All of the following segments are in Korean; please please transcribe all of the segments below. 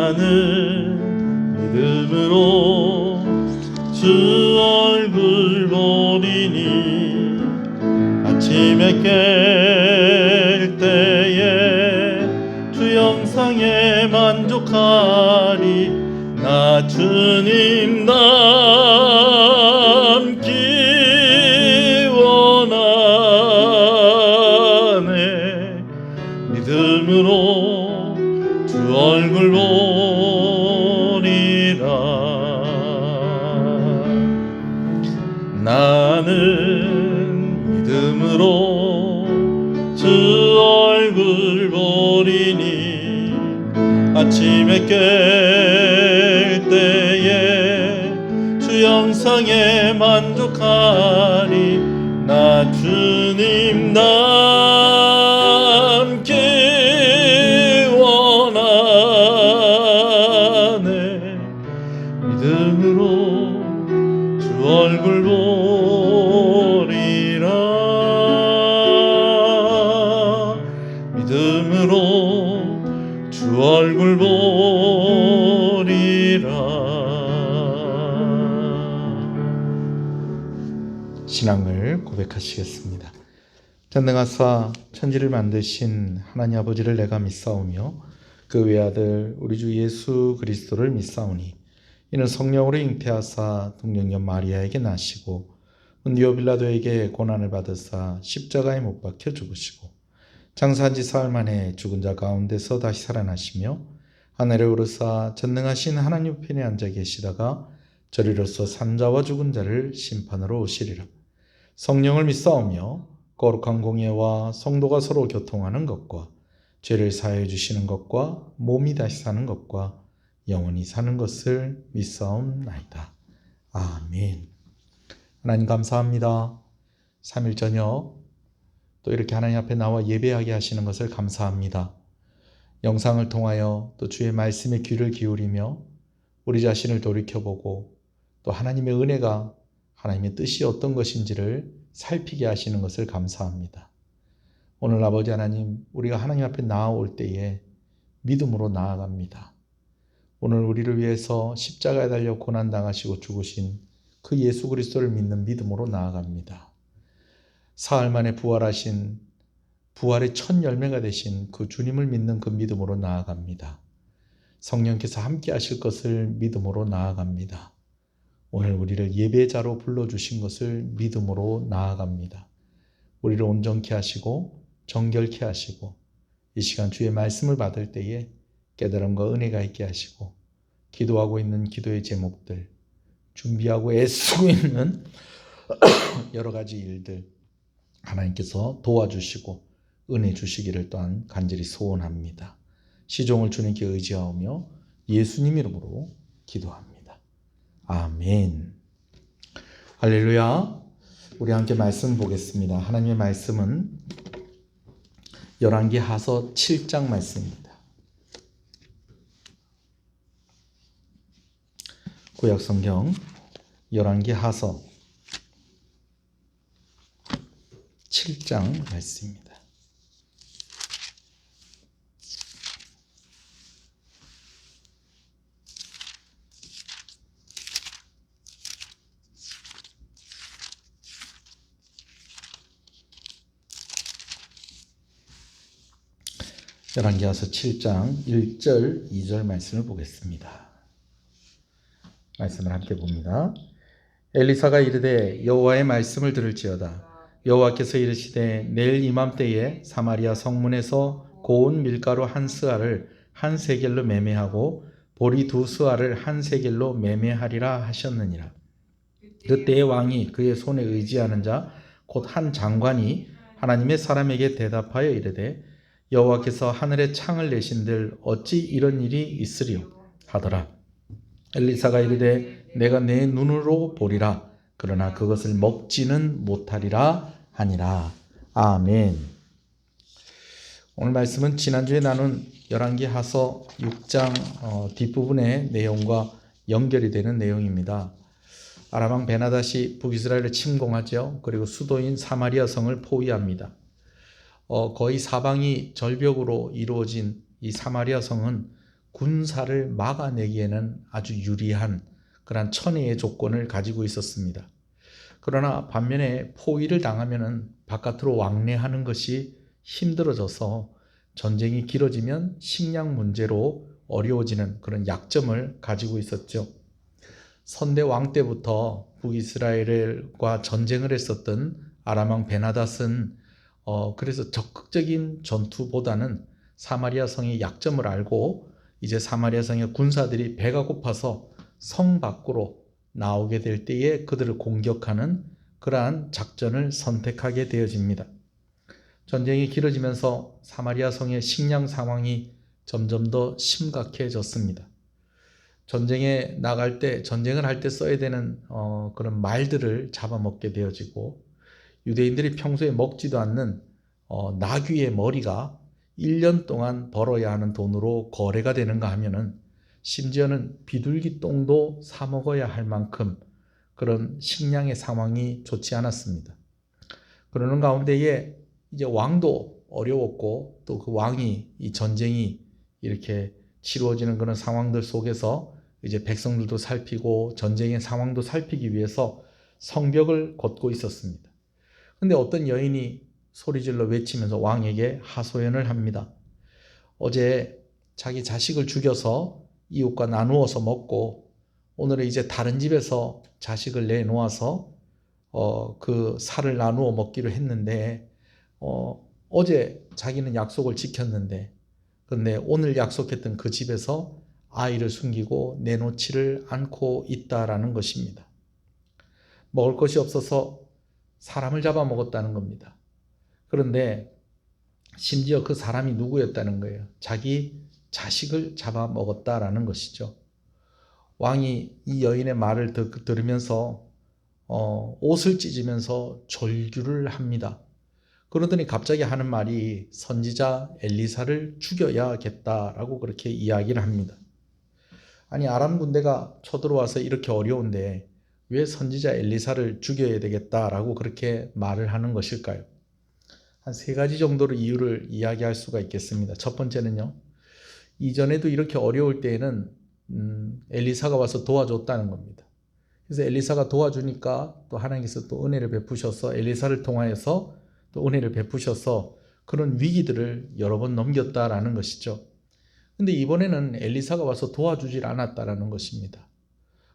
나는 믿음으로 주 얼굴 보리니 아침에 깰 때에 주 영상에 만족하리. 나 주님 닮기 원하네. 믿음으로 주 얼굴 보리라. 나는 믿음으로 주 얼굴 보리니 아침에 깰 때에 주 영상에 만족하리. 나 주님 닮기 원하네. 믿음으로 주 얼굴 보리라. 믿음으로 주 얼굴 보리라. 신앙을 고백하시겠습니다. 전능하사 천지를 만드신 하나님 아버지를 내가 믿사오며 그 외아들 우리 주 예수 그리스도를 믿사오니 이는 성령으로 잉태하사 동정녀 마리아에게 나시고 본디오 빌라도에게 고난을 받으사 십자가에 못 박혀 죽으시고 장사한 지 사흘 만에 죽은 자 가운데서 다시 살아나시며 하늘에 오르사 전능하신 하나님 편에 앉아 계시다가 저리로서 산자와 죽은 자를 심판으로 오시리라. 성령을 믿사오며 거룩한 공예와 성도가 서로 교통하는 것과 죄를 사하여 주시는 것과 몸이 다시 사는 것과 영원히 사는 것을 믿사옵나이다. 아멘. 하나님 감사합니다. 3일 저녁 또 이렇게 하나님 앞에 나와 예배하게 하시는 것을 감사합니다. 영상을 통하여 또 주의 말씀에 귀를 기울이며 우리 자신을 돌이켜보고 또 하나님의 은혜가 하나님의 뜻이 어떤 것인지를 살피게 하시는 것을 감사합니다. 오늘 아버지 하나님, 우리가 하나님 앞에 나아올 때에 믿음으로 나아갑니다. 오늘 우리를 위해서 십자가에 달려 고난당하시고 죽으신 그 예수 그리스도를 믿는 믿음으로 나아갑니다. 사흘 만에 부활하신 부활의 첫 열매가 되신 그 주님을 믿는 그 믿음으로 나아갑니다. 성령께서 함께 하실 것을 믿음으로 나아갑니다. 오늘 우리를 예배자로 불러주신 것을 믿음으로 나아갑니다. 우리를 온전케 하시고 정결케 하시고 이 시간 주의 말씀을 받을 때에 깨달음과 은혜가 있게 하시고 기도하고 있는 기도의 제목들, 준비하고 애쓰고 있는 여러 가지 일들 하나님께서 도와주시고 은혜 주시기를 또한 간절히 소원합니다. 시종을 주님께 의지하오며 예수님 이름으로 기도합니다. 아멘. 할렐루야. 우리 함께 말씀 보겠습니다. 하나님의 말씀은 열왕기하서 7장 말씀입니다. 구약성경 열왕기하서 7장 말씀입니다. 열왕기하서 7장 1절 2절 말씀을 보겠습니다. 말씀을 함께 봅니다. 엘리사가 이르되 여호와의 말씀을 들을지어다. 여호와께서 이르시되 내일 이맘때에 사마리아 성문에서 고운 밀가루 한 스아를 한 세겔로 매매하고 보리 두 스아를 한 세겔로 매매하리라 하셨느니라. 그때의 왕이 그의 손에 의지하는 자 곧 한 장관이 하나님의 사람에게 대답하여 이르되 여호와께서 하늘에 창을 내신들 어찌 이런 일이 있으리요 하더라. 엘리사가 이르되 내가 내 눈으로 보리라. 그러나 그것을 먹지는 못하리라 하니라. 아멘. 오늘 말씀은 지난주에 나눈 열왕기하서 6장 뒷부분의 내용과 연결이 되는 내용입니다. 아람왕 베나닷이 북이스라엘을 침공하죠. 그리고 수도인 사마리아 성을 포위합니다. 거의 사방이 절벽으로 이루어진 이 사마리아 성은 군사를 막아내기에는 아주 유리한 그러한 천혜의 조건을 가지고 있었습니다. 그러나 반면에 포위를 당하면 바깥으로 왕래하는 것이 힘들어져서 전쟁이 길어지면 식량 문제로 어려워지는 그런 약점을 가지고 있었죠. 선대 왕 때부터 북이스라엘과 전쟁을 했었던 아람왕 베나닷은 그래서 적극적인 전투보다는 사마리아 성의 약점을 알고 이제 사마리아 성의 군사들이 배가 고파서 성 밖으로 나오게 될 때에 그들을 공격하는 그러한 작전을 선택하게 되어집니다. 전쟁이 길어지면서 사마리아 성의 식량 상황이 점점 더 심각해졌습니다. 전쟁에 나갈 때, 전쟁을 할 때 써야 되는 그런 말들을 잡아먹게 되어지고, 유대인들이 평소에 먹지도 않는 나귀의 머리가 1년 동안 벌어야 하는 돈으로 거래가 되는가 하면은 심지어는 비둘기 똥도 사 먹어야 할 만큼 그런 식량의 상황이 좋지 않았습니다. 그러는 가운데에 이제 왕도 어려웠고 또 그 왕이 이 전쟁이 이렇게 치루어지는 그런 상황들 속에서 이제 백성들도 살피고 전쟁의 상황도 살피기 위해서 성벽을 걷고 있었습니다. 근데 어떤 여인이 소리질러 외치면서 왕에게 하소연을 합니다. 어제 자기 자식을 죽여서 이웃과 나누어서 먹고 오늘은 이제 다른 집에서 자식을 내놓아서 그 살을 나누어 먹기로 했는데 어제 자기는 약속을 지켰는데 근데 오늘 약속했던 그 집에서 아이를 숨기고 내놓지를 않고 있다라는 것입니다. 먹을 것이 없어서 사람을 잡아먹었다는 겁니다. 그런데 심지어 그 사람이 누구였다는 거예요. 자기 자식을 잡아먹었다라는 것이죠. 왕이 이 여인의 말을 들으면서 옷을 찢으면서 절규를 합니다. 그러더니 갑자기 하는 말이 선지자 엘리사를 죽여야겠다라고 그렇게 이야기를 합니다. 아니 아람 군대가 쳐들어와서 이렇게 어려운데 왜 선지자 엘리사를 죽여야 되겠다라고 그렇게 말을 하는 것일까요? 한 세 가지 정도로 이유를 이야기할 수가 있겠습니다. 첫 번째는요. 이전에도 이렇게 어려울 때에는 엘리사가 와서 도와줬다는 겁니다. 그래서 엘리사가 도와주니까 또 하나님께서 또 은혜를 베푸셔서 엘리사를 통하여서 또 은혜를 베푸셔서 그런 위기들을 여러 번 넘겼다라는 것이죠. 근데 이번에는 엘리사가 와서 도와주질 않았다라는 것입니다.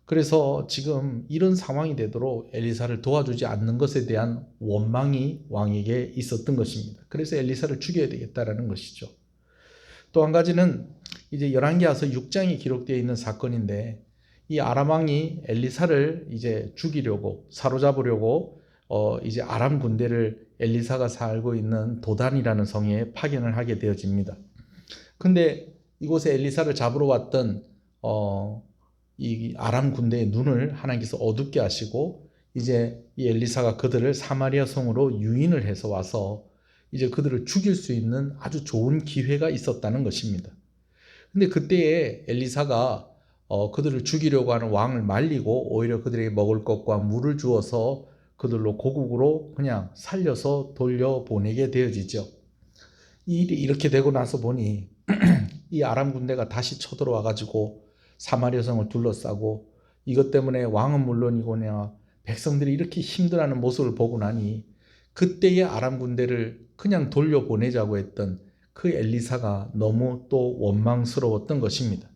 그래서 지금 이런 상황이 되도록 엘리사를 도와주지 않는 것에 대한 원망이 왕에게 있었던 것입니다. 그래서 엘리사를 죽여야 되겠다라는 것이죠. 또 한 가지는 이제 열왕기하서 6장에 기록되어 있는 사건인데 이 아람 왕이 엘리사를 이제 죽이려고 사로잡으려고 이제 아람 군대를 엘리사가 살고 있는 도단이라는 성에 파견을 하게 되어집니다. 근데 이곳에 엘리사를 잡으러 왔던 이 아람 군대의 눈을 하나님께서 어둡게 하시고 이제 이 엘리사가 그들을 사마리아 성으로 유인을 해서 와서 이제 그들을 죽일 수 있는 아주 좋은 기회가 있었다는 것입니다. 근데 그때에 엘리사가 그들을 죽이려고 하는 왕을 말리고 오히려 그들에게 먹을 것과 물을 주어서 그들로 고국으로 그냥 살려서 돌려보내게 되어지죠. 이 일이 이렇게 되고 나서 보니 이 아람 군대가 다시 쳐들어와 가지고 사마리아 성을 둘러싸고 이것 때문에 왕은 물론이고냐 백성들이 이렇게 힘들어하는 모습을 보고 나니 그때의 아람 군대를 그냥 돌려보내자고 했던 그 엘리사가 너무 또 원망스러웠던 것입니다.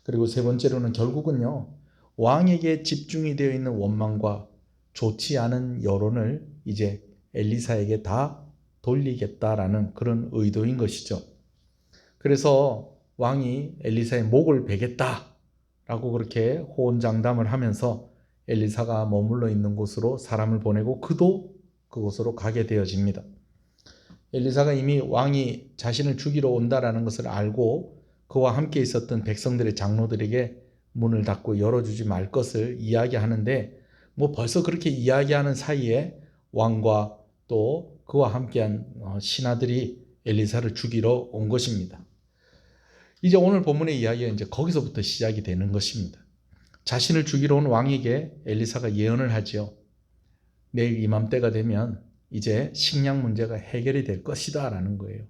그리고 세 번째로는 결국은요 왕에게 집중이 되어 있는 원망과 좋지 않은 여론을 이제 엘리사에게 다 돌리겠다라는 그런 의도인 것이죠. 그래서 왕이 엘리사의 목을 베겠다라고 그렇게 호언장담을 하면서 엘리사가 머물러 있는 곳으로 사람을 보내고 그도 그곳으로 가게 되어집니다. 엘리사가 이미 왕이 자신을 죽이러 온다라는 것을 알고 그와 함께 있었던 백성들의 장로들에게 문을 닫고 열어주지 말 것을 이야기하는데 벌써 그렇게 이야기하는 사이에 왕과 또 그와 함께한 신하들이 엘리사를 죽이러 온 것입니다. 이제 오늘 본문의 이야기가 이제 거기서부터 시작이 되는 것입니다. 자신을 죽이러 온 왕에게 엘리사가 예언을 하지요. 내일 이맘때가 되면 이제 식량 문제가 해결이 될 것이다 라는 거예요.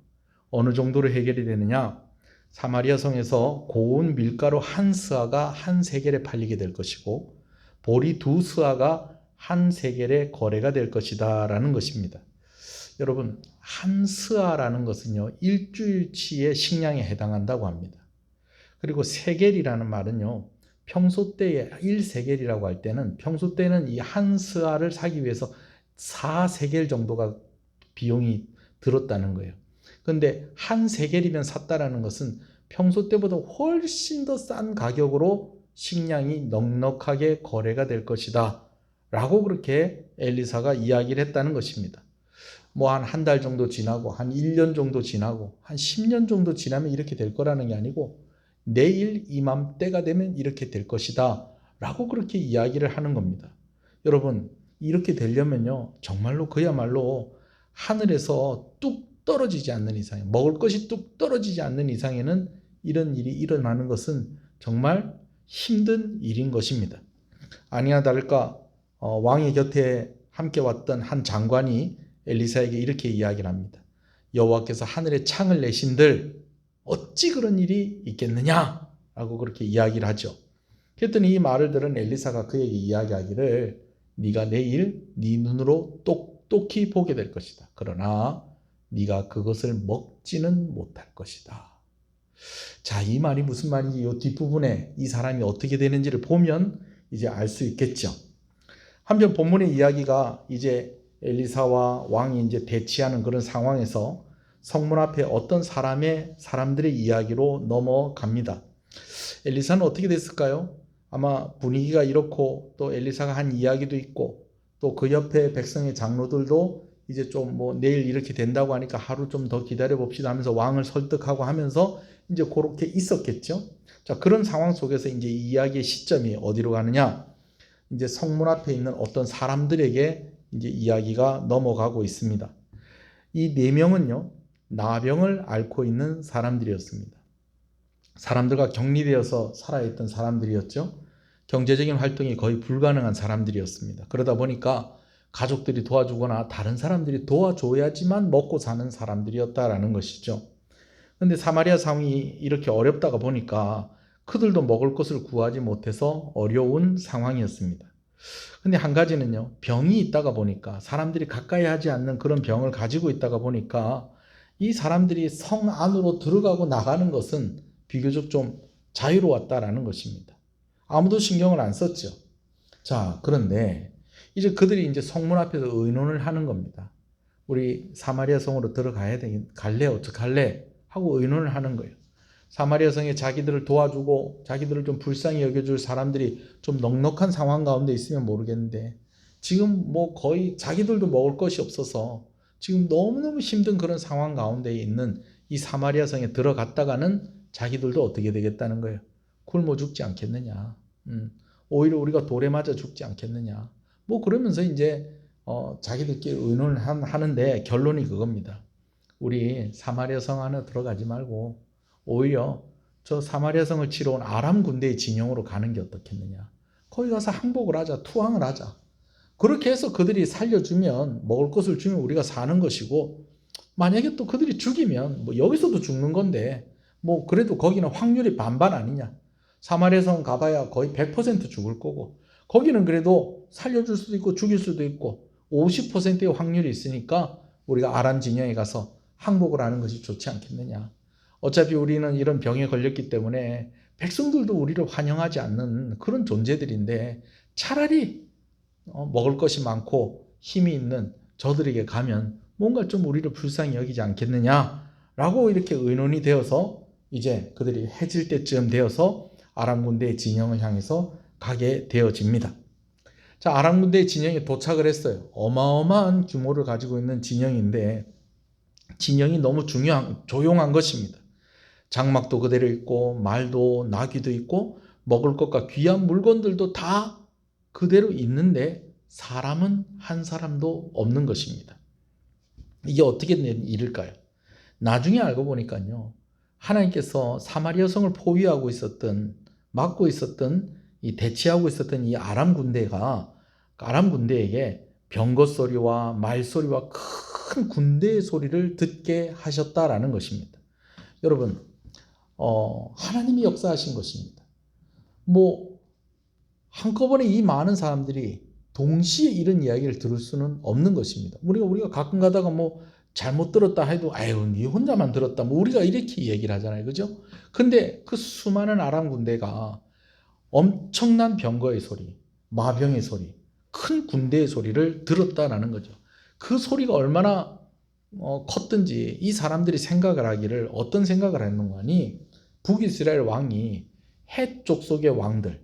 어느 정도로 해결이 되느냐? 사마리아 성에서 고운 밀가루 한 스아가 한 세겔에 팔리게 될 것이고 보리 두 스아가 한 세겔에 거래가 될 것이다 라는 것입니다. 여러분, 한 스아라는 것은요, 일주일치의 식량에 해당한다고 합니다. 그리고 세겔이라는 말은요, 평소 때에 1세겔이라고 할 때는 평소 때는 이 한 스아를 사기 위해서 4세겔 정도가 비용이 들었다는 거예요. 그런데 한 세겔이면 샀다라는 것은 평소 때보다 훨씬 더 싼 가격으로 식량이 넉넉하게 거래가 될 것이다 라고 그렇게 엘리사가 이야기를 했다는 것입니다. 뭐 한 달 정도 지나고 한 1년 정도 지나고 한 10년 정도 지나면 이렇게 될 거라는 게 아니고 내일 이맘때가 되면 이렇게 될 것이다 라고 그렇게 이야기를 하는 겁니다. 여러분, 이렇게 되려면요, 정말로 그야말로 하늘에서 뚝 떨어지지 않는 이상에, 먹을 것이 뚝 떨어지지 않는 이상에는 이런 일이 일어나는 것은 정말 힘든 일인 것입니다. 아니나 다를까 왕의 곁에 함께 왔던 한 장관이 엘리사에게 이렇게 이야기를 합니다. 여호와께서 하늘에 창을 내신들 어찌 그런 일이 있겠느냐 라고 그렇게 이야기를 하죠. 그랬더니 이 말을 들은 엘리사가 그에게 이야기하기를 네가 내일 네 눈으로 똑똑히 보게 될 것이다. 그러나 네가 그것을 먹지는 못할 것이다. 자, 이 말이 무슨 말인지 이 뒷부분에 이 사람이 어떻게 되는지를 보면 이제 알 수 있겠죠. 한편 본문의 이야기가 이제 엘리사와 왕이 이제 대치하는 그런 상황에서 성문 앞에 어떤 사람들의 이야기로 넘어갑니다. 엘리사는 어떻게 됐을까요? 아마 분위기가 이렇고 또 엘리사가 한 이야기도 있고 또 그 옆에 백성의 장로들도 이제 좀 뭐 내일 이렇게 된다고 하니까 하루 좀 더 기다려 봅시다 하면서 왕을 설득하고 하면서 이제 그렇게 있었겠죠. 자, 그런 상황 속에서 이제 이 이야기의 시점이 어디로 가느냐? 이제 성문 앞에 있는 어떤 사람들에게 이제 이야기가 넘어가고 있습니다. 이 네 명은요, 나병을 앓고 있는 사람들이었습니다. 사람들과 격리되어서 살아있던 사람들이었죠. 경제적인 활동이 거의 불가능한 사람들이었습니다. 그러다 보니까 가족들이 도와주거나 다른 사람들이 도와줘야지만 먹고 사는 사람들이었다라는 것이죠. 그런데 사마리아 상황이 이렇게 어렵다가 보니까 그들도 먹을 것을 구하지 못해서 어려운 상황이었습니다. 근데 한 가지는요, 병이 있다가 보니까 사람들이 가까이 하지 않는 그런 병을 가지고 있다가 보니까 이 사람들이 성 안으로 들어가고 나가는 것은 비교적 좀 자유로웠다라는 것입니다. 아무도 신경을 안 썼죠. 자, 그런데 이제 그들이 이제 성문 앞에서 의논을 하는 겁니다. 우리 사마리아 성으로 들어가야 갈래? 어떡할래? 하고 의논을 하는 거예요. 사마리아 성에 자기들을 도와주고 자기들을 좀 불쌍히 여겨줄 사람들이 좀 넉넉한 상황 가운데 있으면 모르겠는데 지금 뭐 거의 자기들도 먹을 것이 없어서 지금 너무너무 힘든 그런 상황 가운데 있는 이 사마리아 성에 들어갔다가는 자기들도 어떻게 되겠다는 거예요. 굶어 죽지 않겠느냐. 오히려 우리가 돌에 맞아 죽지 않겠느냐. 뭐 그러면서 이제 자기들끼리 의논을 하는데 결론이 그겁니다. 우리 사마리아 성 안에 들어가지 말고 오히려 저 사마리아 성을 치러 온 아람 군대의 진영으로 가는 게 어떻겠느냐. 거기 가서 항복을 하자, 투항을 하자. 그렇게 해서 그들이 살려주면, 먹을 것을 주면 우리가 사는 것이고, 만약에 또 그들이 죽이면 뭐 여기서도 죽는 건데 뭐 그래도 거기는 확률이 반반 아니냐. 사마리아 성 가봐야 거의 100% 죽을 거고 거기는 그래도 살려줄 수도 있고 죽일 수도 있고 50%의 확률이 있으니까 우리가 아람 진영에 가서 항복을 하는 것이 좋지 않겠느냐. 어차피 우리는 이런 병에 걸렸기 때문에 백성들도 우리를 환영하지 않는 그런 존재들인데 차라리 먹을 것이 많고 힘이 있는 저들에게 가면 뭔가 좀 우리를 불쌍히 여기지 않겠느냐라고 이렇게 의논이 되어서 이제 그들이 해질 때쯤 되어서 아람 군대의 진영을 향해서 가게 되어집니다. 자, 아람 군대의 진영에 도착을 했어요. 어마어마한 규모를 가지고 있는 진영인데 진영이 너무 조용한 것입니다. 장막도 그대로 있고 말도 나귀도 있고 먹을 것과 귀한 물건들도 다 그대로 있는데 사람은 한 사람도 없는 것입니다. 이게 어떻게 된 일일까요? 나중에 알고 보니까요. 하나님께서 사마리아 성을 포위하고 있었던, 막고 있었던, 대치하고 있었던 이 아람 군대에게 병거 소리와 말소리와 큰 군대의 소리를 듣게 하셨다라는 것입니다. 여러분, 하나님이 역사하신 것입니다. 뭐 한꺼번에 이 많은 사람들이 동시에 이런 이야기를 들을 수는 없는 것입니다. 우리가 가끔 가다가 뭐 잘못 들었다 해도 아유 네 혼자만 들었다 뭐 우리가 이렇게 얘기를 하잖아요, 그죠? 근데 그 수많은 아람 군대가 엄청난 병거의 소리, 마병의 소리, 큰 군대의 소리를 들었다라는 거죠. 그 소리가 얼마나 컸든지 이 사람들이 생각을 하기를 어떤 생각을 했는가 하니 북이스라엘 왕이 해쪽 속의 왕들,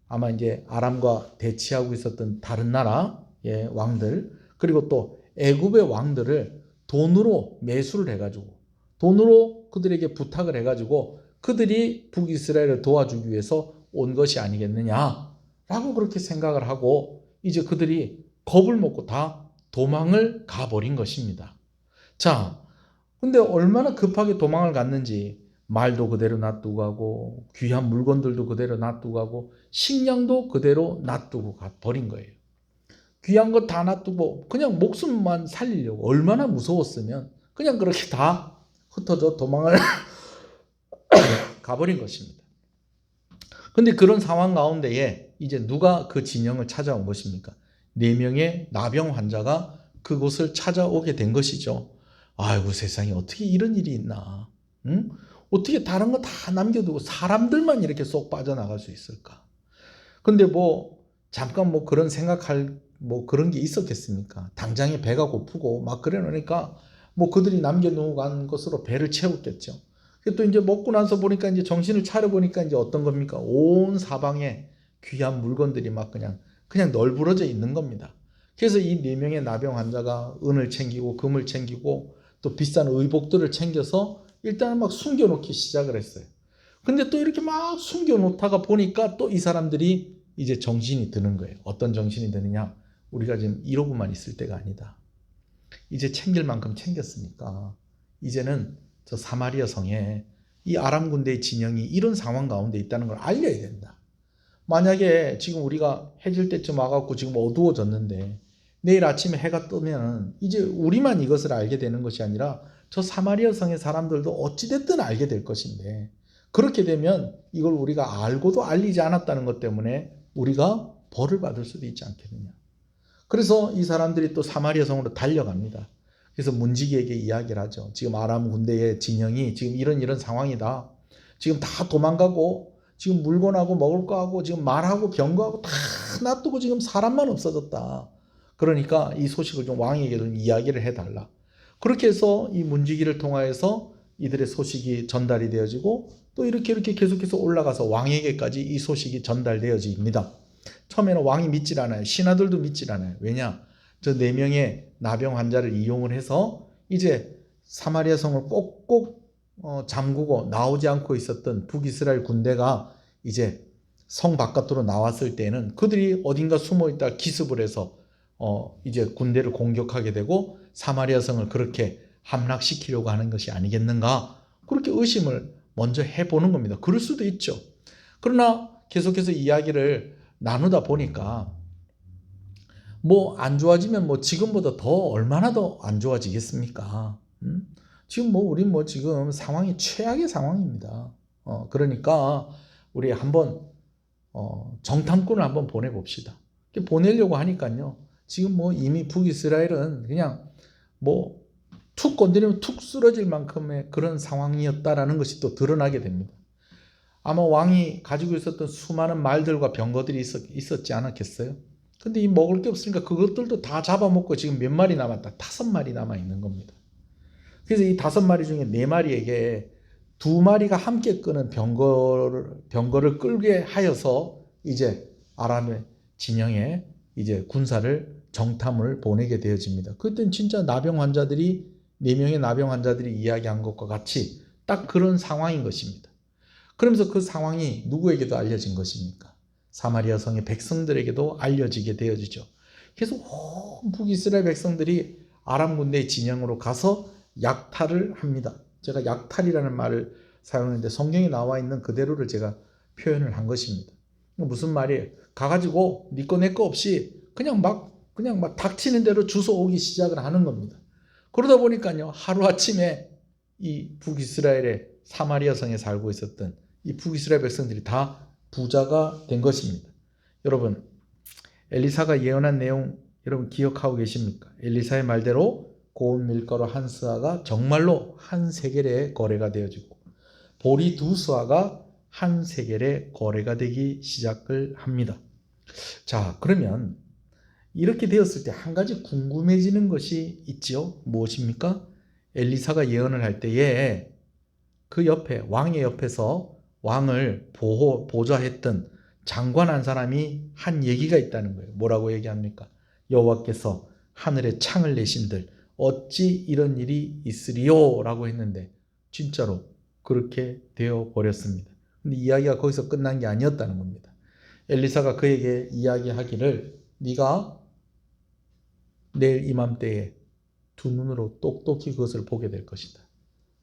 아마 이제 아람과 대치하고 있었던 다른 나라의 왕들, 그리고 또 애굽의 왕들을 돈으로 매수를 해가지고 돈으로 그들에게 부탁을 해가지고 그들이 북이스라엘을 도와주기 위해서 온 것이 아니겠느냐라고 그렇게 생각을 하고 이제 그들이 겁을 먹고 다 도망을 가버린 것입니다. 자, 근데 얼마나 급하게 도망을 갔는지 말도 그대로 놔두고 가고 귀한 물건들도 그대로 놔두고 가고 식량도 그대로 놔두고 가버린 거예요. 귀한 거 다 놔두고 그냥 목숨만 살리려고 얼마나 무서웠으면 그냥 그렇게 다 흩어져 도망을 가버린 것입니다. 근데 그런 상황 가운데에 이제 누가 그 진영을 찾아온 것입니까? 4명의 나병 환자가 그곳을 찾아오게 된 것이죠. 아이고 세상에 어떻게 이런 일이 있나? 응? 어떻게 다른 거 다 남겨두고 사람들만 이렇게 쏙 빠져나갈 수 있을까? 근데 뭐 잠깐 뭐 그런 생각할 뭐 그런 게 있었겠습니까? 당장에 배가 고프고 막 그래 놓으니까 뭐 그들이 남겨놓고 간 것으로 배를 채웠겠죠. 또 이제 먹고 나서 보니까 이제 정신을 차려 보니까 이제 어떤 겁니까? 온 사방에 귀한 물건들이 막 그냥 널브러져 있는 겁니다. 그래서 이 4명의 나병 환자가 은을 챙기고 금을 챙기고 또 비싼 의복들을 챙겨서 일단은 막 숨겨놓기 시작을 했어요. 근데 또 이렇게 막 숨겨놓다가 보니까 또 이 사람들이 이제 정신이 드는 거예요. 어떤 정신이 드느냐? 우리가 지금 이러고만 있을 때가 아니다. 이제 챙길 만큼 챙겼으니까 이제는 저 사마리아 성에 이 아람 군대의 진영이 이런 상황 가운데 있다는 걸 알려야 된다. 만약에 지금 우리가 해질 때쯤 와갖고 지금 어두워졌는데 내일 아침에 해가 뜨면 이제 우리만 이것을 알게 되는 것이 아니라 저 사마리아 성의 사람들도 어찌됐든 알게 될 것인데 그렇게 되면 이걸 우리가 알고도 알리지 않았다는 것 때문에 우리가 벌을 받을 수도 있지 않겠느냐. 그래서 이 사람들이 또 사마리아 성으로 달려갑니다. 그래서 문지기에게 이야기를 하죠. 지금 아람 군대의 진영이 지금 이런 상황이다. 지금 다 도망가고 지금 물건하고 먹을 거하고 지금 말하고 병거하고 다 놔두고 지금 사람만 없어졌다. 그러니까 이 소식을 좀 왕에게 좀 이야기를 해달라. 그렇게 해서 이 문지기를 통하여서 이들의 소식이 전달이 되어지고 또 이렇게 계속해서 올라가서 왕에게까지 이 소식이 전달되어집니다. 처음에는 왕이 믿질 않아요. 신하들도 믿질 않아요. 왜냐? 저 4명의 나병 환자를 이용을 해서 이제 사마리아 성을 꼭꼭 잠그고 나오지 않고 있었던 북이스라엘 군대가 이제 성 바깥으로 나왔을 때는 그들이 어딘가 숨어 있다 기습을 해서 이제 군대를 공격하게 되고 사마리아 성을 그렇게 함락시키려고 하는 것이 아니겠는가? 그렇게 의심을 먼저 해보는 겁니다. 그럴 수도 있죠. 그러나 계속해서 이야기를 나누다 보니까 뭐 안 좋아지면 뭐 지금보다 더 얼마나 더 안 좋아지겠습니까? 지금 뭐 우리 뭐 지금 상황이 최악의 상황입니다. 그러니까 우리 한번 정탐꾼을 한번 보내봅시다. 보내려고 하니까요. 지금 뭐 이미 북이스라엘은 그냥 뭐 툭 건드리면 툭 쓰러질 만큼의 그런 상황이었다라는 것이 또 드러나게 됩니다. 아마 왕이 가지고 있었던 수많은 말들과 병거들이 있었지 않았겠어요? 근데 이 먹을 게 없으니까 그것들도 다 잡아먹고 지금 몇 마리 남았다? 5마리 남아 있는 겁니다. 그래서 이 5마리 중에 4마리에게 2마리가 함께 끄는 병거를 끌게 하여서 이제 아람의 진영에 이제 군사를 정탐을 보내게 되어집니다. 그때는 진짜 나병 환자들이 4명의 나병 환자들이 이야기한 것과 같이 딱 그런 상황인 것입니다. 그러면서 그 상황이 누구에게도 알려진 것입니까? 사마리아 성의 백성들에게도 알려지게 되어지죠. 그래서 온 북이스라엘 백성들이 아람 군대의 진영으로 가서 약탈을 합니다. 제가 약탈이라는 말을 사용했는데 성경에 나와 있는 그대로를 제가 표현을 한 것입니다. 무슨 말이에요? 가가지고 네 거 내 거 없이 그냥 막 닥치는 대로 주워오기 시작을 하는 겁니다. 그러다 보니까요 하루아침에 이 북이스라엘의 사마리아 성에 살고 있었던 이 북이스라엘 백성들이 다 부자가 된 것입니다. 여러분, 엘리사가 예언한 내용 여러분 기억하고 계십니까? 엘리사의 말대로 고운 밀가루 한 스아가 정말로 한 세겔의 거래가 되어지고 보리 두 스아가 한 세겔의 거래가 되기 시작을 합니다. 자, 그러면 이렇게 되었을 때 한 가지 궁금해지는 것이 있지요. 무엇입니까? 엘리사가 예언을 할 때에 그 옆에 왕의 옆에서 왕을 보좌했던 장관 한 사람이 한 얘기가 있다는 거예요. 뭐라고 얘기합니까? 여호와께서 하늘에 창을 내신들 어찌 이런 일이 있으리요? 라고 했는데 진짜로 그렇게 되어 버렸습니다. 근데 이야기가 거기서 끝난 게 아니었다는 겁니다. 엘리사가 그에게 이야기하기를 네가 내일 이맘때에 두 눈으로 똑똑히 그것을 보게 될 것이다.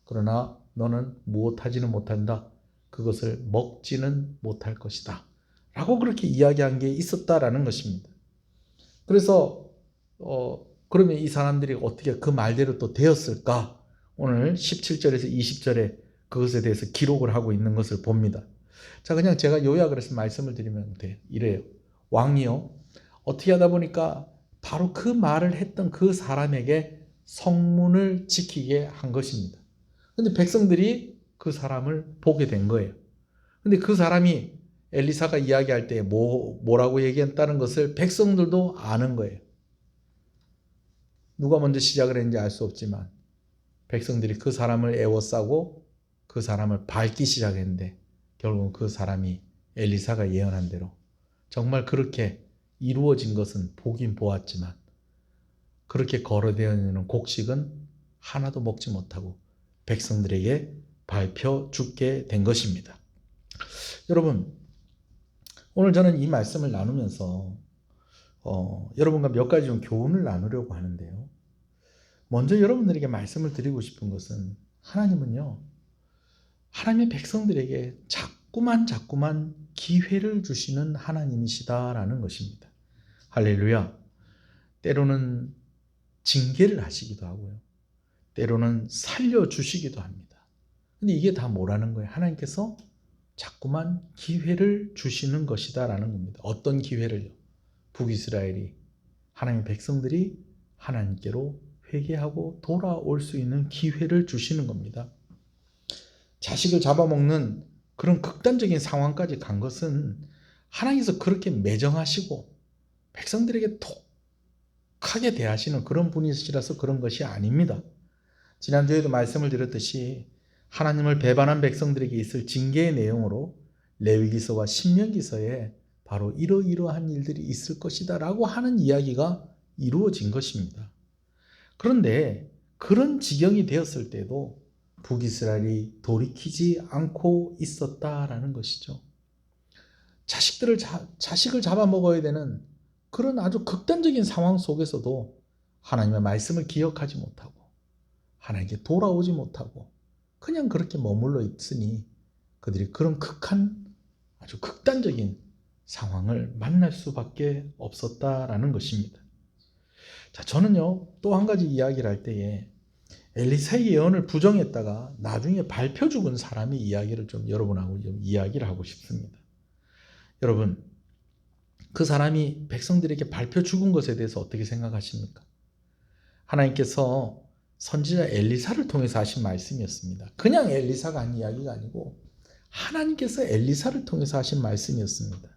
그러나 너는 무엇하지는 못한다. 그것을 먹지는 못할 것이다. 라고 그렇게 이야기한 게 있었다라는 것입니다. 그래서 그러면 이 사람들이 어떻게 그 말대로 또 되었을까? 오늘 17절에서 20절에 그것에 대해서 기록을 하고 있는 것을 봅니다. 자, 그냥 제가 요약을 해서 말씀을 드리면 돼요. 이래요. 왕이요. 어떻게 하다 보니까 바로 그 말을 했던 그 사람에게 성문을 지키게 한 것입니다. 근데 백성들이 그 사람을 보게 된 거예요. 근데 그 사람이 엘리사가 이야기할 때 뭐라고 얘기했다는 것을 백성들도 아는 거예요. 누가 먼저 시작을 했는지 알 수 없지만 백성들이 그 사람을 애워싸고 그 사람을 밟기 시작했는데 결국 그 사람이 엘리사가 예언한 대로 정말 그렇게 이루어진 것은 보긴 보았지만 그렇게 거래되어 있는 곡식은 하나도 먹지 못하고 백성들에게 밟혀 죽게 된 것입니다. 여러분, 오늘 저는 이 말씀을 나누면서 여러분과 몇 가지 좀 교훈을 나누려고 하는데요. 먼저 여러분들에게 말씀을 드리고 싶은 것은 하나님은요, 하나님의 백성들에게 자꾸만 기회를 주시는 하나님이시다라는 것입니다. 할렐루야. 때로는 징계를 하시기도 하고요. 때로는 살려주시기도 합니다. 근데 이게 다 뭐라는 거예요? 하나님께서 자꾸만 기회를 주시는 것이다라는 겁니다. 어떤 기회를요? 북이스라엘이 하나님의 백성들이 하나님께로 회개하고 돌아올 수 있는 기회를 주시는 겁니다. 자식을 잡아먹는 그런 극단적인 상황까지 간 것은 하나님께서 그렇게 매정하시고 백성들에게 독하게 대하시는 그런 분이시라서 그런 것이 아닙니다. 지난주에도 말씀을 드렸듯이 하나님을 배반한 백성들에게 있을 징계의 내용으로 레위기서와 신명기서에 바로 이러이러한 일들이 있을 것이다 라고 하는 이야기가 이루어진 것입니다. 그런데 그런 지경이 되었을 때도 북이스라엘이 돌이키지 않고 있었다라는 것이죠. 자식을 잡아먹어야 되는 그런 아주 극단적인 상황 속에서도 하나님의 말씀을 기억하지 못하고 하나님께 돌아오지 못하고 그냥 그렇게 머물러 있으니 그들이 그런 아주 극단적인 상황을 만날 수밖에 없었다라는 것입니다. 자, 저는요, 또 한 가지 이야기를 할 때에 엘리사의 예언을 부정했다가 나중에 밟혀 죽은 사람의 이야기를 좀 여러분하고 좀 이야기를 하고 싶습니다. 여러분, 그 사람이 백성들에게 밟혀 죽은 것에 대해서 어떻게 생각하십니까? 하나님께서 선지자 엘리사를 통해서 하신 말씀이었습니다. 그냥 엘리사가 한 이야기가 아니고 하나님께서 엘리사를 통해서 하신 말씀이었습니다.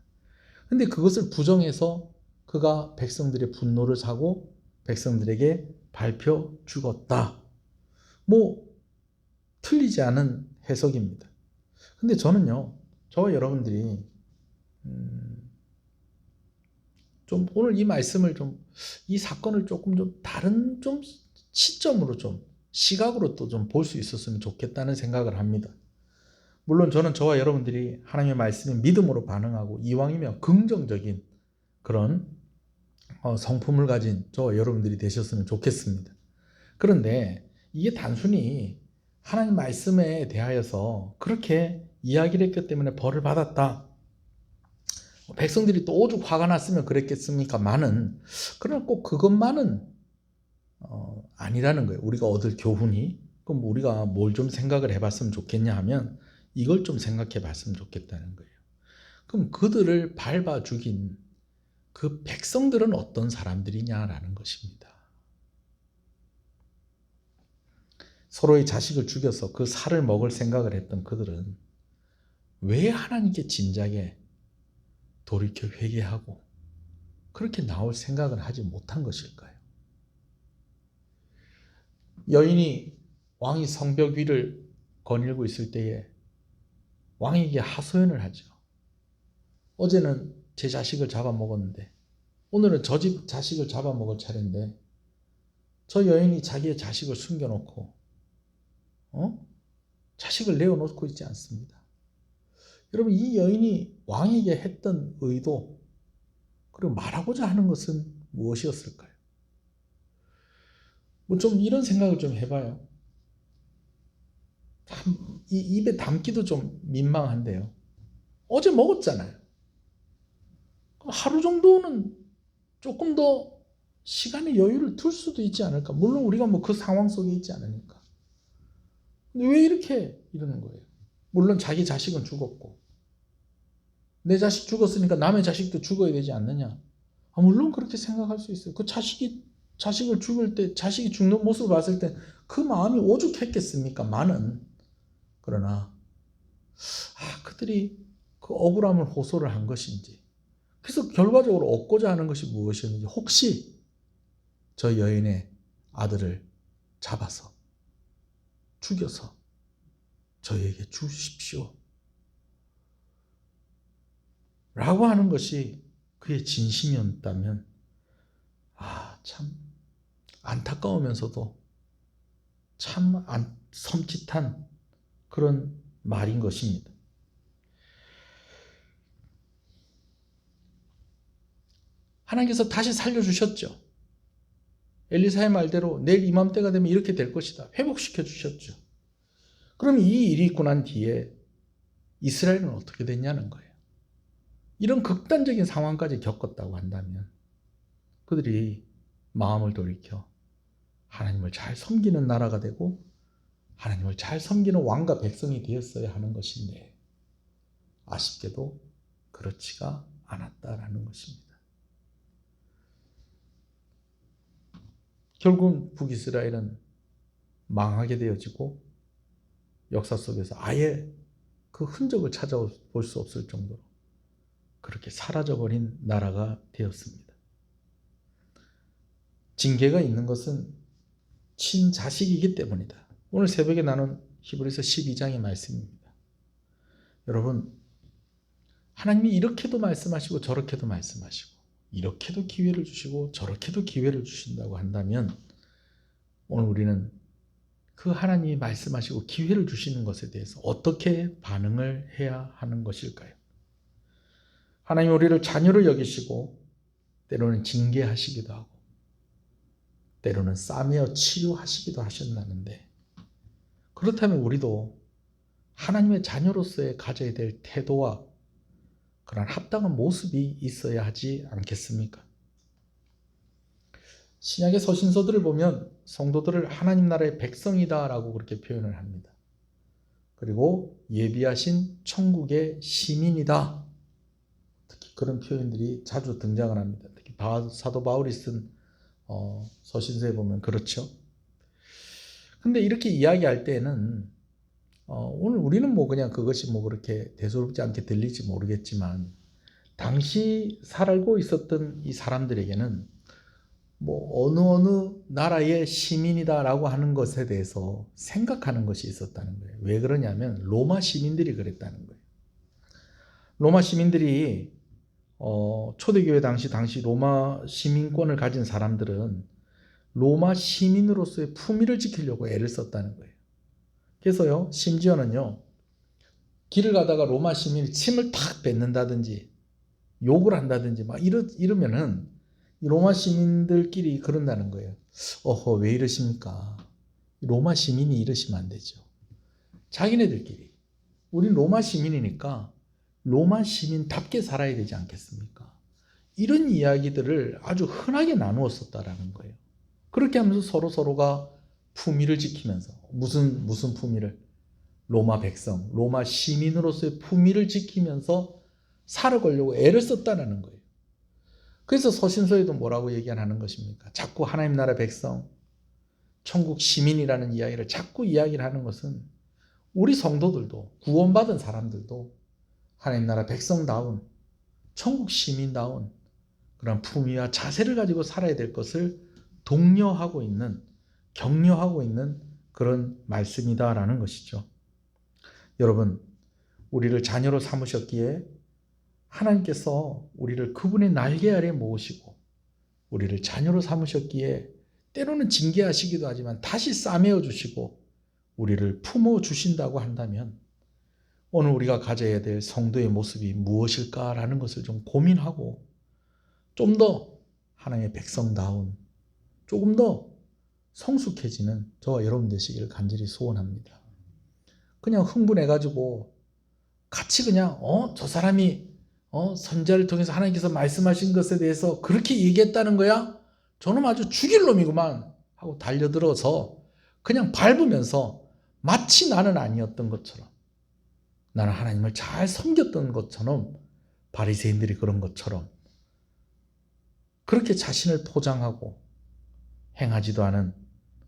근데 그것을 부정해서 그가 백성들의 분노를 사고 백성들에게 밟혀 죽었다. 틀리지 않은 해석입니다. 근데 저는요, 저와 여러분들이 좀 오늘 이 말씀을 이 사건을 조금 좀 다른 시점으로 시각으로 또 볼 수 있었으면 좋겠다는 생각을 합니다. 물론 저는 저와 여러분들이 하나님의 말씀에 믿음으로 반응하고 이왕이면 긍정적인 그런 성품을 가진 저와 여러분들이 되셨으면 좋겠습니다. 그런데 이게 단순히 하나님 말씀에 대하여서 그렇게 이야기를 했기 때문에 벌을 받았다. 백성들이 또 오죽 화가 났으면 그랬겠습니까? 그러나 꼭 그것만은 아니라는 거예요. 우리가 얻을 교훈이. 그럼 우리가 뭘 좀 생각을 해봤으면 좋겠냐 하면 이걸 좀 생각해 봤으면 좋겠다는 거예요. 그럼 그들을 밟아 죽인 그 백성들은 어떤 사람들이냐라는 것입니다. 서로의 자식을 죽여서 그 살을 먹을 생각을 했던 그들은 왜 하나님께 진작에 돌이켜 회개하고 그렇게 나올 생각을 하지 못한 것일까요? 여인이 왕이 성벽 위를 거닐고 있을 때에 왕에게 하소연을 하죠. 어제는 제 자식을 잡아먹었는데 오늘은 저 집 자식을 잡아먹을 차례인데 저 여인이 자기의 자식을 숨겨놓고 자식을 내어놓고 있지 않습니다. 여러분, 이 여인이 왕에게 했던 의도 그리고 말하고자 하는 것은 무엇이었을까요? 뭐 좀 이런 생각을 좀 해봐요. 참 이 입에 담기도 좀 민망한데요. 어제 먹었잖아요. 하루 정도는 조금 더 시간의 여유를 둘 수도 있지 않을까. 물론 우리가 뭐 그 상황 속에 있지 않으니까. 근데 왜 이렇게 이러는 거예요? 물론 자기 자식은 죽었고 내 자식 죽었으니까 남의 자식도 죽어야 되지 않느냐. 물론 그렇게 생각할 수 있어요. 그 자식을 죽일 때 자식이 죽는 모습을 봤을 때 그 마음이 오죽했겠습니까? 많은. 그러나 그들이 그 억울함을 호소를 한 것인지, 그래서 결과적으로 얻고자 하는 것이 무엇이었는지, 혹시 저 여인의 아들을 잡아서 죽여서 저에게 주십시오 라고 하는 것이 그의 진심이었다면 참 안타까우면서도 참 섬찟한 그런 말인 것입니다. 하나님께서 다시 살려주셨죠. 엘리사의 말대로 내일 이맘때가 되면 이렇게 될 것이다. 회복시켜 주셨죠. 그럼 이 일이 있고 난 뒤에 이스라엘은 어떻게 됐냐는 거예요. 이런 극단적인 상황까지 겪었다고 한다면 그들이 마음을 돌이켜 하나님을 잘 섬기는 나라가 되고 하나님을 잘 섬기는 왕과 백성이 되었어야 하는 것인데 아쉽게도 그렇지가 않았다라는 것입니다. 결국 북이스라엘은 망하게 되어지고 역사 속에서 아예 그 흔적을 찾아볼 수 없을 정도로 그렇게 사라져버린 나라가 되었습니다. 징계가 있는 것은 친자식이기 때문이다. 오늘 새벽에 나눈 히브리서 12장의 말씀입니다. 여러분, 하나님이 이렇게도 말씀하시고 저렇게도 말씀하시고 이렇게도 기회를 주시고 저렇게도 기회를 주신다고 한다면 오늘 우리는 그 하나님이 말씀하시고 기회를 주시는 것에 대해서 어떻게 반응을 해야 하는 것일까요? 하나님 우리를 자녀로 여기시고 때로는 징계하시기도 하고 때로는 싸매어 치유하시기도 하셨나는데, 그렇다면 우리도 하나님의 자녀로서의 가져야 될 태도와 그런 합당한 모습이 있어야 하지 않겠습니까? 신약의 서신서들을 보면 성도들을 하나님 나라의 백성이다라고 그렇게 표현을 합니다. 그리고 예비하신 천국의 시민이다. 특히 그런 표현들이 자주 등장을 합니다. 특히 사도 바울이 쓴 서신서에 보면 그렇죠. 근데 이렇게 이야기할 때는 오늘 우리는 뭐 그냥 그것이 뭐 그렇게 대수롭지 않게 들릴지 모르겠지만 당시 살고 있었던 이 사람들에게는 뭐 어느 나라의 시민이다라고 하는 것에 대해서 생각하는 것이 있었다는 거예요. 왜 그러냐면 로마 시민들이 그랬다는 거예요. 로마 시민들이 초대교회 당시 로마 시민권을 가진 사람들은 로마 시민으로서의 품위를 지키려고 애를 썼다는 거예요. 그래서요, 심지어는요, 길을 가다가 로마 시민이 침을 탁 뱉는다든지 욕을 한다든지 막 이러면은 로마 시민들끼리 그런다는 거예요. 왜 이러십니까? 로마 시민이 이러시면 안 되죠. 자기네들끼리. 우린 로마 시민이니까 로마 시민답게 살아야 되지 않겠습니까? 이런 이야기들을 아주 흔하게 나누었었다라는 거예요. 그렇게 하면서 서로가 품위를 지키면서 무슨 품위를? 로마 백성, 로마 시민으로서의 품위를 지키면서 살아가려고 애를 썼다는 거예요. 그래서 서신서에도 뭐라고 얘기하는 것입니까? 자꾸 하나님 나라 백성, 천국 시민이라는 이야기를 자꾸 이야기를 하는 것은 우리 성도들도 구원받은 사람들도 하나님 나라 백성다운 천국 시민다운 그런 품위와 자세를 가지고 살아야 될 것을 독려하고 있는, 격려하고 있는 그런 말씀이다라는 것이죠. 여러분, 우리를 자녀로 삼으셨기에 하나님께서 우리를 그분의 날개 아래 모으시고 우리를 자녀로 삼으셨기에 때로는 징계하시기도 하지만 다시 싸매어 주시고 우리를 품어 주신다고 한다면 오늘 우리가 가져야 될 성도의 모습이 무엇일까라는 것을 좀 고민하고 좀 더 하나님의 백성다운 조금 더 성숙해지는 저와 여러분 되시기를 간절히 소원합니다. 그냥 흥분해가지고 같이 그냥 저 사람이 선지자를 통해서 하나님께서 말씀하신 것에 대해서 그렇게 얘기했다는 거야? 저놈 아주 죽일 놈이구만 하고 달려들어서 그냥 밟으면서 마치 나는 아니었던 것처럼 나는 하나님을 잘 섬겼던 것처럼 바리새인들이 그런 것처럼 그렇게 자신을 포장하고 행하지도 않은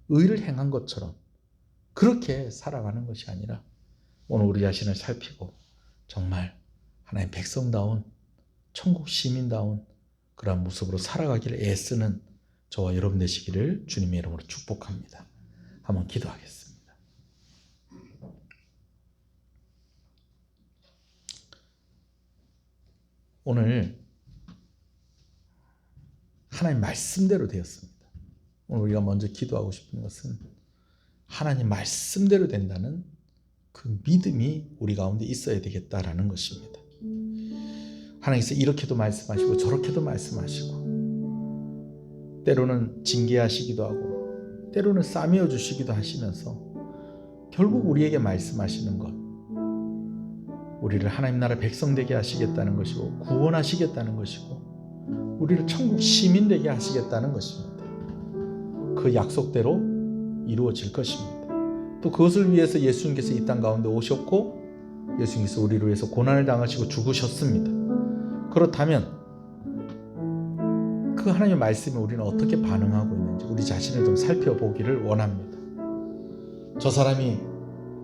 의를 행한 것처럼 그렇게 살아가는 것이 아니라 오늘 우리 자신을 살피고 정말 하나님 백성다운 천국 시민다운 그런 모습으로 살아가기를 애쓰는 저와 여러분 되시기를 주님의 이름으로 축복합니다. 한번 기도하겠습니다. 오늘 하나님 말씀대로 되었습니다. 오늘 우리가 먼저 기도하고 싶은 것은 하나님 말씀대로 된다는 그 믿음이 우리 가운데 있어야 되겠다라는 것입니다. 하나님께서 이렇게도 말씀하시고 저렇게도 말씀하시고 때로는 징계하시기도 하고 때로는 싸매어 주시기도 하시면서 결국 우리에게 말씀하시는 것 우리를 하나님 나라 백성 되게 하시겠다는 것이고 구원하시겠다는 것이고 우리를 천국 시민 되게 하시겠다는 것입니다. 그 약속대로 이루어질 것입니다. 또 그것을 위해서 예수님께서 이 땅 가운데 오셨고 예수님께서 우리를 위해서 고난을 당하시고 죽으셨습니다. 그렇다면 그 하나님의 말씀에 우리는 어떻게 반응하고 있는지 우리 자신을 좀 살펴보기를 원합니다. 저 사람이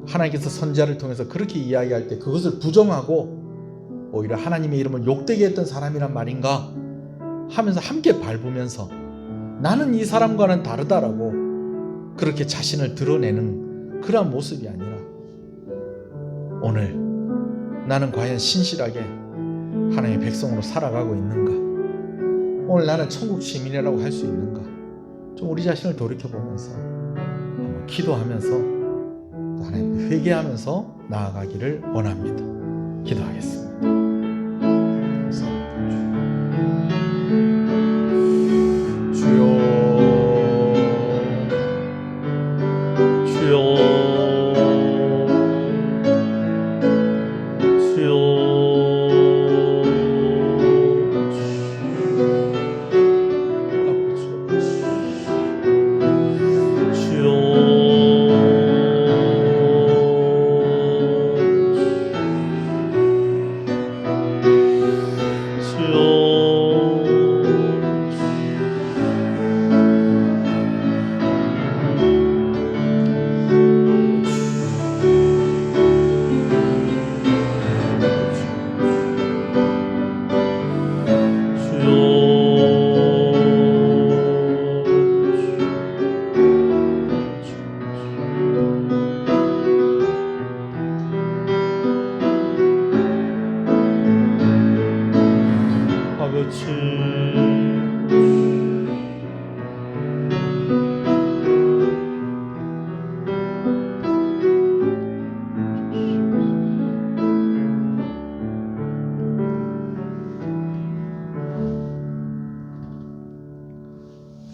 하나님께서 선지자를 통해서 그렇게 이야기할 때 그것을 부정하고 오히려 하나님의 이름을 욕되게 했던 사람이란 말인가 하면서 함께 밟으면서 나는 이 사람과는 다르다라고 그렇게 자신을 드러내는 그러한 모습이 아니라 오늘 나는 과연 신실하게 하나님의 백성으로 살아가고 있는가? 오늘 나는 천국 시민이라고 할 수 있는가? 좀 우리 자신을 돌이켜보면서 한번 기도하면서 또 하나님께 회개하면서 나아가기를 원합니다. 기도하겠습니다.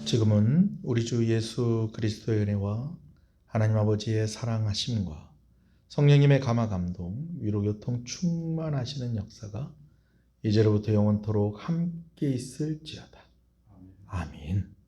지금은 우리 주 예수 그리스도의 은혜와 하나님 아버지의 사랑하심과 성령님의 감화 감동, 위로 교통 충만하시는 역사가 이제로부터 영원토록 함께 있을지어다. 아멘.